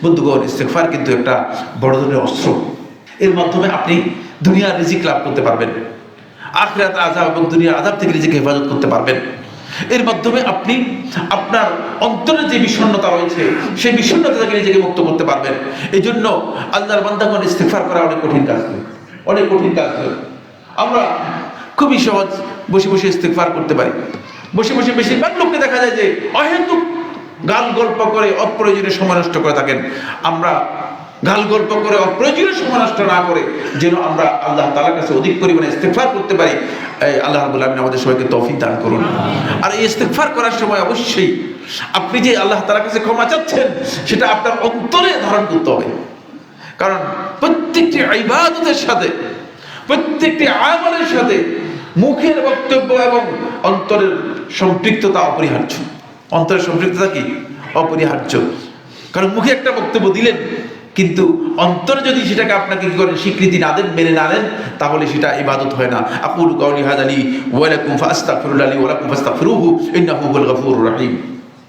বন্ধুগণ, ইস্তেগফার কিন্তু একটা বড় ধরনের অস্ত্র। এর মাধ্যমে আপনি দুনিয়ার রিজিক লাভ করতে পারবেন, আখিরাত আযাব এবং দুনিয়ার আযাব থেকে নিজেকে হেফাজত করতে পারবেন। এর মাধ্যমে আপনি আপনার অন্তরে যে বিষণ্ণতা রয়েছে সেই বিষণ্ণতা থেকে নিজেকে মুক্ত করতে পারবেন। এই জন্য আল্লাহর বান্দাগণ ইস্তেগফার করা অনেক কঠিন কাজ নয়, অনেক কঠিন কাজ নয়। আমরা খুবই সহজ বসে বসে ইস্তেগফার করতে পারি। বসে বসে বেশিরভাগ লোককে দেখা যায় যে অহেতুক গাল গল্প করে অপ্রয়োজনীয় সময় নষ্ট করে থাকেন। আমরা গাল গল্প করে অপ্রয়োজনীয় সময় নষ্ট না করে যেন আমরা আল্লাহ তাআলার কাছে অধিক পরিমাণে ইস্তেগফার করতে পারি। আল্লাহ রাব্বুল আলামিন আমাদের সবাইকে তৌফিক দান করুন। আর এই ইস্তেগফার করার সময় অবশ্যই আপনি যে আল্লাহ তাআলার কাছে ক্ষমা চাচ্ছেন সেটা আপনার অন্তরে ধারণ করতে হবে। কারণ প্রত্যেকটি ইবাদতের সাথে, প্রত্যেকটি আমলের সাথে মুখের বক্তব্য এবং অন্তরের সম্পৃক্ততা অপরিহার্য। অন্তরের সম্পৃক্ততা কি? অপরিহার্য। কারণ মুখে একটা বক্তব্য দিলেন, কিন্তু অন্তরে যদি সেটাকে আপনাকে কি করেন, স্বীকৃতি না দেন, মেনে না নেন, তাহলে সেটা ইবাদত হয় না। আকুলু কাউলি হাযা লি ওয়া লাকুম ফাস্তাগফিরুল্লাহ লি ওয়া লাকুম ফাস্তাগফিরুহু ইন্নাহু হুয়াল গফুরুর রহিম।